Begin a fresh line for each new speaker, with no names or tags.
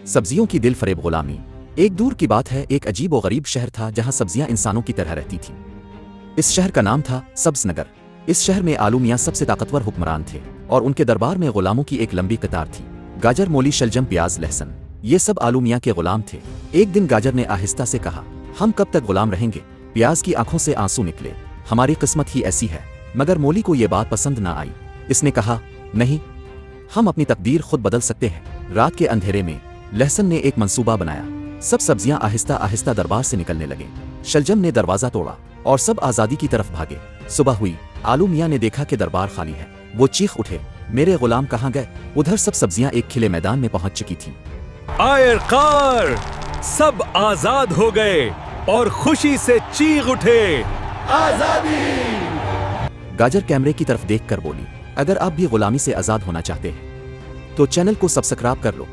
सब्जियों की दिल फरेब गुलामी। एक दूर की बात है, एक अजीब और गरीब शहर था जहां सब्जियां इंसानों की तरह रहती थीं। इस शहर का नाम था सब्ज़नगर। इस शहर में आलू मियां सबसे ताकतवर हुक्मरान थे और उनके दरबार में गुलामों की एक लंबी कतार थी। गाजर, मूली, शलजम, प्याज, लहसुन, ये सब आलू मियां के गुलाम थे। एक दिन गाजर ने आहिस्ता से कहा, हम कब तक गुलाम रहेंगे? प्याज की आंखों से आंसू निकले, हमारी किस्मत ही ऐसी है। मगर मूली को यह बात पसंद ना आई। इसने कहा, नहीं, हम अपनी तकदीर खुद बदल सकते हैं। रात के अंधेरे में लहसुन ने एक मंसूबा बनाया। सब सब्जियां आहिस्ता आहिस्ता दरबार से निकलने लगे। शलजम ने दरवाजा तोड़ा और सब आज़ादी की तरफ भागे। सुबह हुई, आलू मियां ने देखा कि दरबार खाली है। वो चीख उठे, मेरे गुलाम कहाँ गए? उधर सब सब्जियां एक खिले मैदान में पहुंच चुकी थीं।
आयरकार, सब आजाद हो गए और खुशी से चीख उठे, आजादी।
गाजर कैमरे की तरफ देखकर बोली, अगर आप भी गुलामी से आजाद होना चाहते हैं तो चैनल को सब्सक्राइब कर लो।